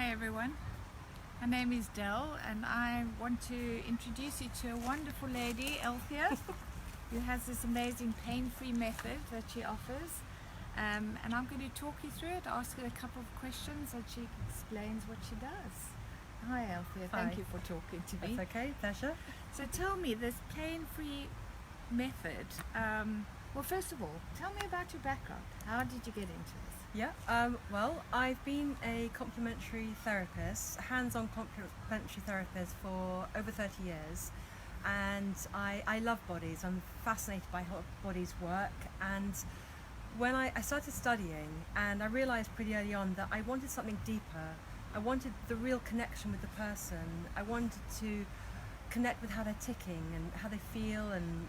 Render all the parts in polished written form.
Hi everyone, my name is Del and I want to introduce you to a wonderful lady, Althea, who has this amazing pain-free method that she offers, and I'm going to talk you through it, ask her a couple of questions and she explains what she does. Hi Althea, thank Hi. you for talking to me. That's okay, pleasure. So tell me, this pain-free method, well first of all, tell me about your background. How did you get into this? Yeah, well, I've been a complementary therapist, hands-on complementary therapist for over 30 years, and I love bodies. I'm fascinated by how bodies work, and when I started studying, and I realized pretty early on that I wanted something deeper. I wanted the real connection with the person. I wanted to connect with how they're ticking and how they feel and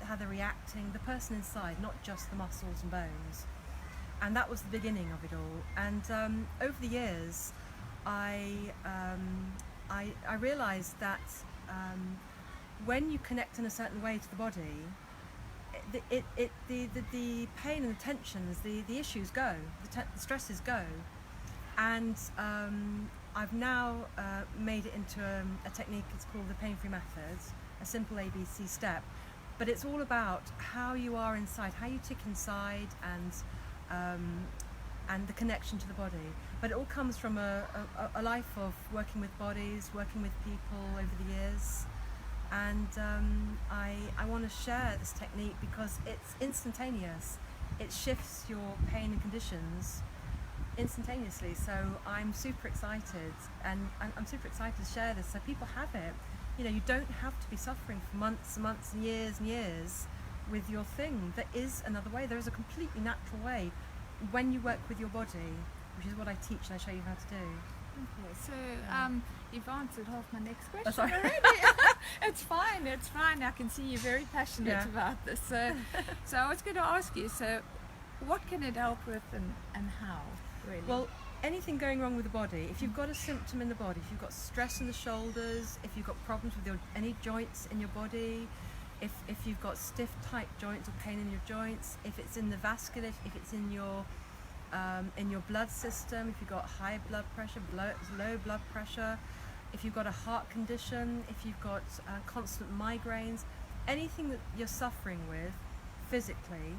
how they're reacting, the person inside, not just the muscles and bones. And that was the beginning of it all. And over the years, I realized that when you connect in a certain way to the body, the pain and the tensions, the issues go, the stresses go. And I've now made it into a technique. It's called the PainFree Method, a simple ABC step. But it's all about how you are inside, how you tick inside, and the connection to the body. But it all comes from a life of working with bodies, working with people over the years. And I want to share this technique because it's instantaneous. It shifts your pain and conditions instantaneously. So I'm super excited, and I'm super excited to share this so people have it. You know, you don't have to be suffering for months and months and years with your thing. There is another way. There is a completely natural way when you work with your body, which is what I teach and I show you how to do. Okay, so you've answered half my next question sorry. already. It's fine. I can see you're very passionate about this. So I was going to ask you, so what can it help with and how, really? Well, anything going wrong with the body, if you've got a symptom in the body, if you've got stress in the shoulders, if you've got problems with any joints in your body, if you've got stiff, tight joints or pain in your joints, if it's in the vascular, if it's in your blood system, if you've got high blood pressure, low blood pressure, if you've got a heart condition, if you've got constant migraines, anything that you're suffering with physically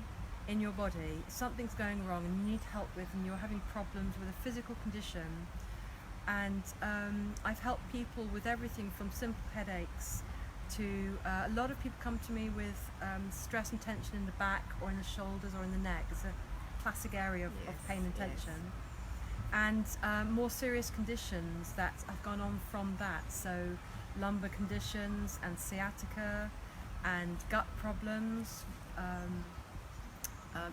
in your body, something's going wrong and you need help with, and you're having problems with a physical condition. And I've helped people with everything from simple headaches to a lot of people come to me with stress and tension in the back or in the shoulders or in the neck. It's a classic area of pain and tension. And more serious conditions that have gone on from that, so lumbar conditions and sciatica and gut problems,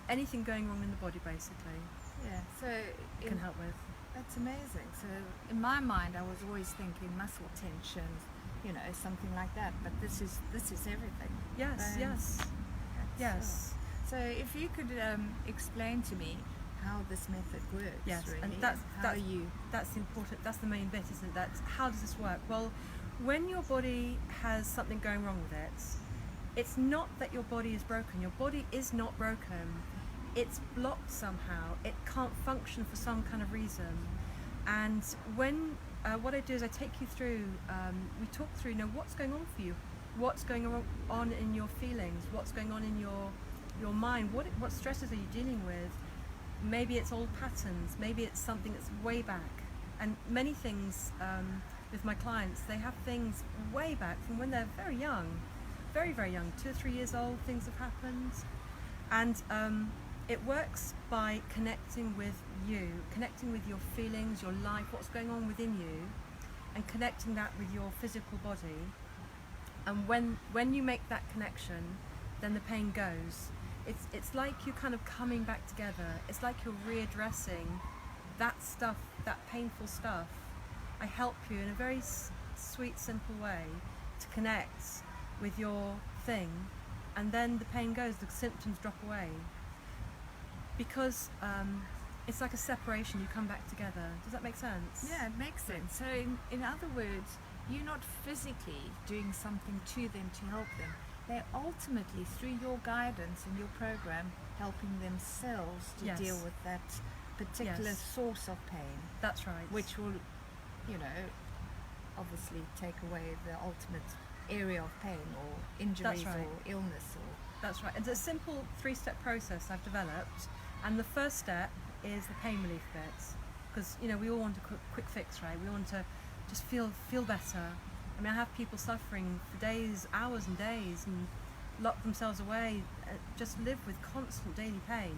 anything going wrong in the body basically. Yeah, so can help with. That's amazing. So in my mind I was always thinking muscle tension, you know, something like that, but this is everything. Yes. So if you could explain to me how this method works. Yes, really, and that's important. That's the main bit, isn't it? That's how does this work? Well, when your body has something going wrong with it, it's not that your body is broken. Your body is not broken. It's blocked somehow. It can't function for some kind of reason. And when what I do is I take you through, we talk through, you know, what's going on for you, what's going on in your feelings, what's going on in your mind, what stresses are you dealing with? Maybe it's old patterns, maybe it's something that's way back. And many things with my clients, they have things way back from when they're very young, very, very young, 2 or 3 years old, things have happened. And it works by connecting with you, connecting with your feelings, your life, what's going on within you, and connecting that with your physical body. And when you make that connection, then the pain goes. It's like you're kind of coming back together. It's like you're readdressing that stuff, that painful stuff. I help you in a very sweet, simple way to connect with your thing, and then the pain goes, the symptoms drop away. Because it's like a separation, you come back together. Does that make sense? Yeah, it makes sense. So in other words, you're not physically doing something to them to help them. They're ultimately, through your guidance and your program, helping themselves to deal with that particular Yes. source of pain, That's right. which will, you know, obviously take away the ultimate area of pain or injuries right. or illness or. That's right. It's a simple 3-step process I've developed, and the first step is the pain relief bit, because you know we all want a quick fix, right? We want to just feel better. I mean, I have people suffering for days, hours and days, and lock themselves away, just live with constant daily pain.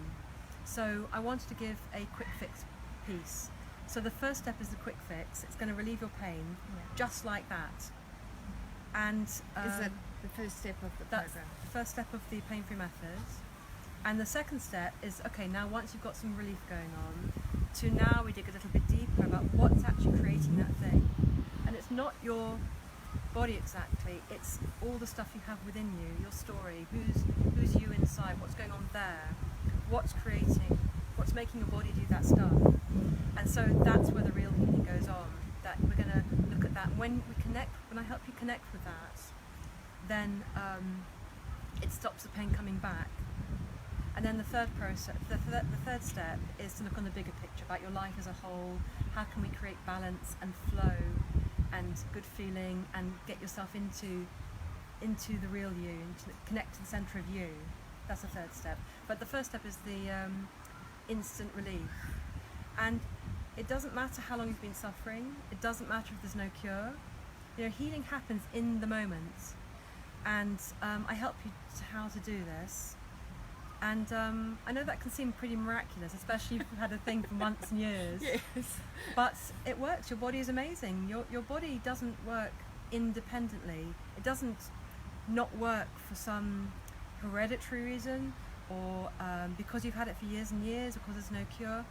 So I wanted to give a quick fix piece. So the first step is the quick fix. It's going to relieve your pain, just like that. And Is that the first step of the that's program? the first step of the PainFree Method. And the second step is, okay, now once you've got some relief going on, to now we dig a little bit deeper about what's actually creating that thing. And it's not your body exactly, it's all the stuff you have within you, your story, who's you inside, what's going on there, what's creating, what's making your body do that stuff. And so that's where the real healing goes on, that we're going to look at that. When I help you connect with that, then it stops the pain coming back. And then the third step is to look on the bigger picture about your life as a whole. How can we create balance and flow and good feeling and get yourself into the real you, connect to the centre of you. That's the third step. But the first step is the instant relief. And it doesn't matter how long you've been suffering. It doesn't matter if there's no cure. You know, healing happens in the moment. And I help you how to do this. And I know that can seem pretty miraculous, especially if you've had a thing for months and years. Yes. But it works. Your body is amazing. Your body doesn't work independently. It doesn't not work for some hereditary reason or because you've had it for years and years or because there's no cure.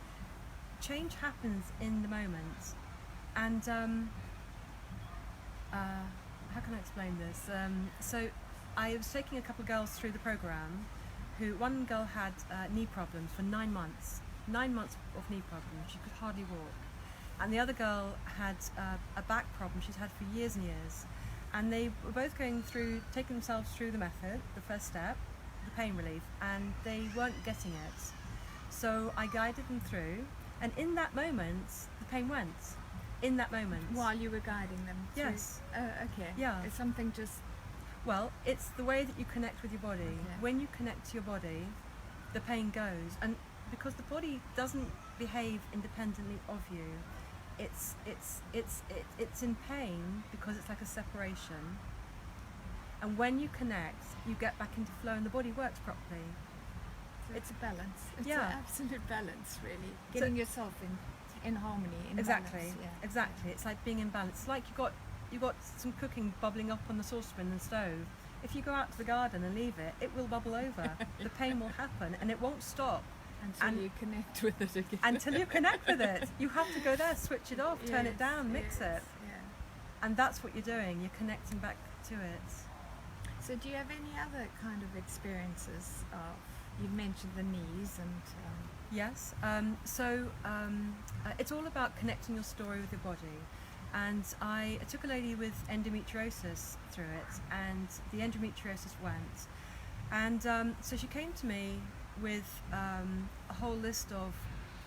Change happens in the moment. And how can I explain this? So I was taking a couple of girls through the program. One girl had knee problems for 9 months. 9 months of knee problems. She could hardly walk. And the other girl had a back problem she'd had for years and years. And they were both taking themselves through the method, the first step, the pain relief, and they weren't getting it. So I guided them through, and in that moment, the pain went. In that moment. While you were guiding them through? Yes. Oh, okay. Yeah. It's something just. Well, it's the way that you connect with your body. Okay. When When you connect to your body, the pain goes, and because the body doesn't behave independently of you, it's in pain because it's like a separation. And when you connect, you get back into flow, and the body works properly. It's a balance. It's Yeah. an absolute balance, really. Getting yourself in harmony, in Exactly. balance. Yeah. Exactly. It's like being in balance. It's like you got some cooking bubbling up on the saucepan and stove. If you go out to the garden and leave it, it will bubble over. The pain will happen, and it won't stop Until you connect with it again. until you connect with it. You have to go there, switch it off, turn it Yes, down, mix yes, it, Yeah. and that's what you're doing. You're connecting back to it. So do you have any other kind of experiences of, you've mentioned the knees and Yes. It's all about connecting your story with your body. And I took a lady with endometriosis through it, and the endometriosis went. And so she came to me with a whole list of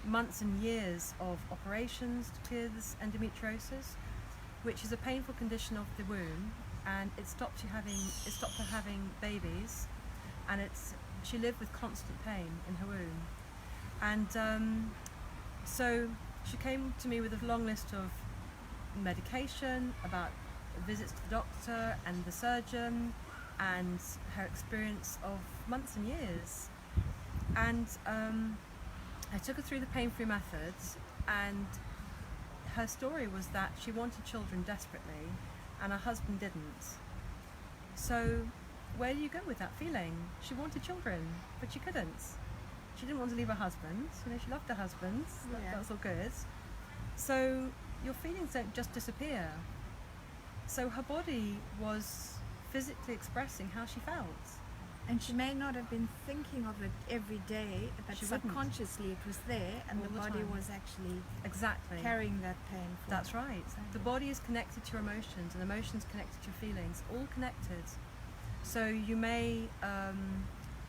months and years of operations to clear this endometriosis, which is a painful condition of the womb, and it stopped her having babies, and she lived with constant pain in her womb. And so she came to me with a long list of medication, about visits to the doctor and the surgeon, and her experience of months and years. And I took her through the PainFree Method, and her story was that she wanted children desperately, and her husband didn't. So where do you go with that feeling? She wanted children, but she couldn't. She didn't want to leave her husband. You know, she loved her husband. Yeah. That was all good. So your feelings don't just disappear. So her body was physically expressing how she felt. and she may not have been thinking of it every day, but She wouldn't. subconsciously it was there, and All the the body time. was actually Exactly. carrying that pain for That's right. Exactly. The body is connected to your emotions, and emotions connected to your feelings, all connected. So you may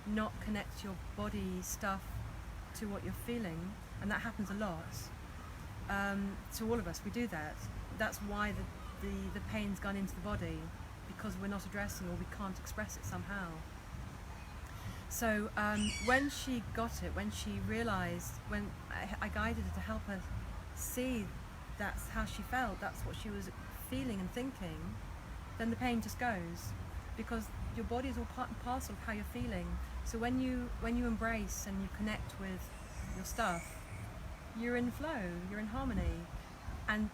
not connect your body stuff to what you're feeling, and that happens a lot. To all of us, we do that. That's why the pain's gone into the body, because we're not addressing, or we can't express it somehow. So when she got it, when she realised, when I guided her to help her see that's how she felt, that's what she was feeling and thinking, then the pain just goes, because your body is all part and parcel of how you're feeling. So when you embrace and you connect with your stuff, you're in flow, you're in harmony, and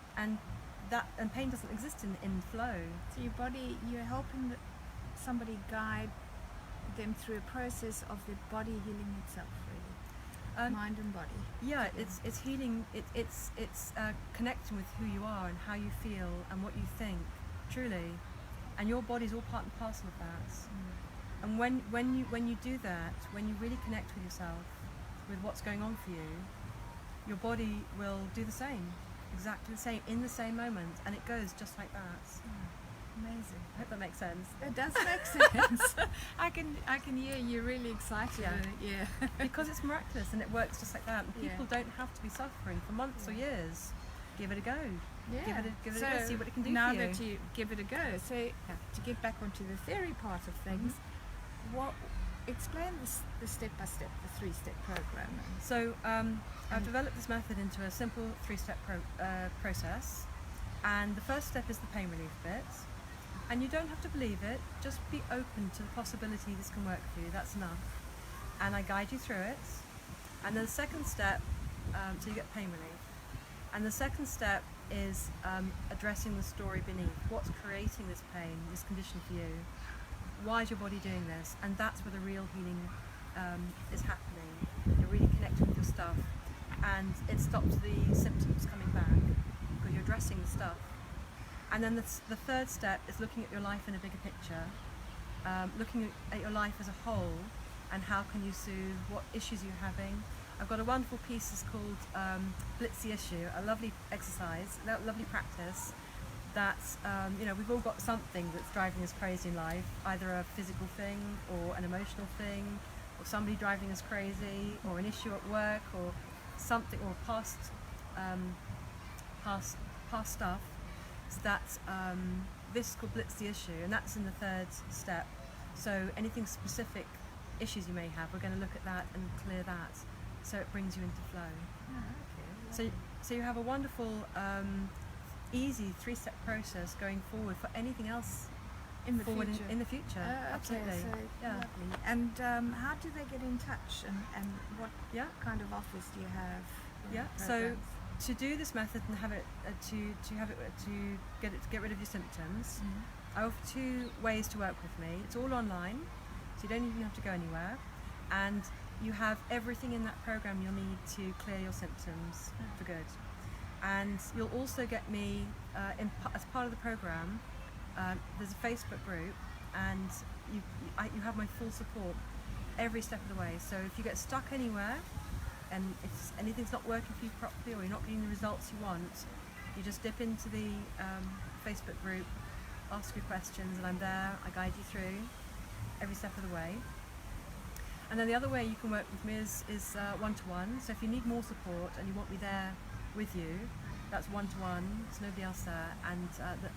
pain doesn't exist in flow. So your body, you're helping somebody guide them through a process of their body healing itself, really. Mind and body. Yeah, it's healing. It's connecting with who you are and how you feel and what you think, truly, and your body's all part and parcel of that. And when you do that, when you really connect with yourself, with what's going on for you, your body will do the same, exactly the same, in the same moment, and it goes just like that. Amazing. I hope that makes sense. It does make sense. I can hear you're really excited. Yeah. Because it's miraculous and it works just like that. And people don't have to be suffering for months or years. Give it a go. Yeah. Give it a go. See what it can do now for you. that you give it a go. So to get back onto the theory part of things, explain the step-by-step, the 3-step program. So I've developed this method into a simple 3-step process. And the first step is the pain relief bit. And you don't have to believe it, just be open to the possibility this can work for you, that's enough. And I guide you through it. And then the second step, so you get pain relief. And the second step is addressing the story beneath. What's creating this pain, this condition for you? Why is your body doing this? And that's where the real healing is happening. You're really connecting with your stuff. And it stops the symptoms coming back, because you're addressing the stuff. And then the third step is looking at your life in a bigger picture, looking at your life as a whole, and how can you soothe, what issues you're having. I've got a wonderful piece, it's called Blitz the Issue, a lovely exercise, a lovely practice that, we've all got something that's driving us crazy in life, either a physical thing or an emotional thing, or somebody driving us crazy, or an issue at work, or something, or past stuff. So that's this is called Blitz the Issue, and that's in the third step. So anything specific issues you may have, we're going to look at that and clear that, so it brings you into flow. So you have a wonderful, easy 3-step process going forward for anything else in the future. In the future, absolutely. So lovely. And how do they get in touch, and what kind of offers do you have? So to do this method and have it to get rid of your symptoms, I offer 2 ways to work with me. It's all online, so you don't even have to go anywhere, and you have everything in that program you'll need to clear your symptoms for good. And you'll also get me as part of the program. There's a Facebook group, and you have my full support every step of the way. So if you get stuck anywhere, and if anything's not working for you properly, or you're not getting the results you want, you just dip into the Facebook group, ask your questions, and I'm there. I guide you through every step of the way. And then the other way you can work with me is one-to-one. So if you need more support and you want me there with you, that's one-to-one. There's nobody else there, and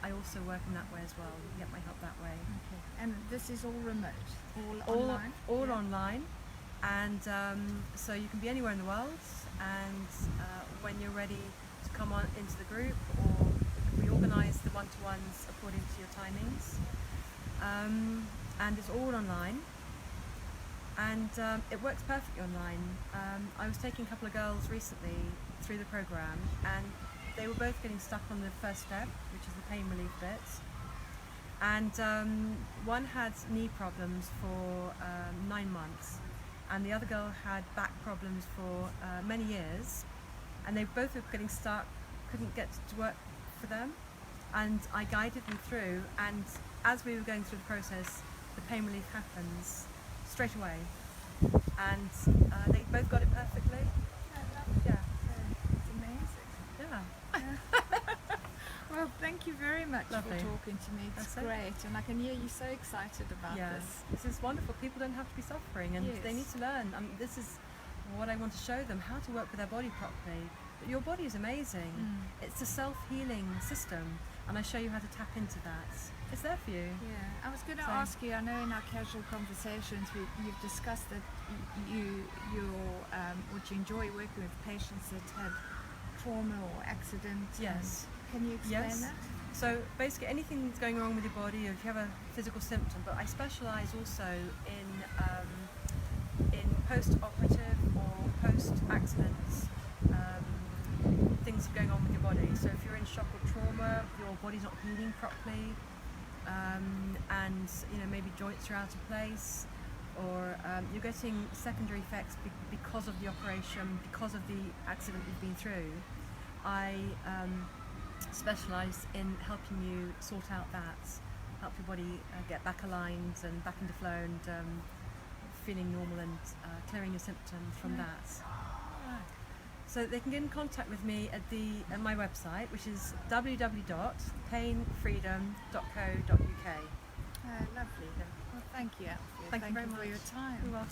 I also work in that way as well. You get my help that way. Okay. And this is all remote, all online? All online. And so you can be anywhere in the world, and when you're ready to come on into the group, or we organise the one-to-ones according to your timings, and it's all online, and it works perfectly online. I was taking a couple of girls recently through the program, and they were both getting stuck on the first step, which is the pain relief bit, and one had knee problems for 9 months, and the other girl had back problems for many years, and they both were getting stuck, couldn't get to work for them, and I guided them through, and as we were going through the process, the pain relief happens straight away, and they both got it perfectly. It's amazing. Well, thank you very much for talking to me. It's great, and I can hear you so excited about this. This is wonderful. People don't have to be suffering, and they need to learn. what I want to show them, how to work with their body properly. But your body is amazing. It's a self-healing system, and I show you how to tap into that. It's there for you. Yeah, I was going to So- ask you, I know in our casual conversations you've discussed that what you enjoy working with patients that had trauma or accident. Yes. Can you explain Yes. that? So basically anything that's going wrong with your body, or if you have a physical symptom, but I specialise also in post-operative or post-accident things going on with your body. So if you're in shock or trauma, your body's not healing properly, and maybe joints are out of place, or you're getting secondary effects because of the operation, because of the accident you've been through. I specialise in helping you sort out that, help your body get back aligned and back into flow, and feeling normal, and clearing your symptoms from that. Right. So they can get in contact with me at my website, which is www.painfreedom.co.uk. Lovely. Well, thank you, Althea. Thank you very for your much. time. You're welcome.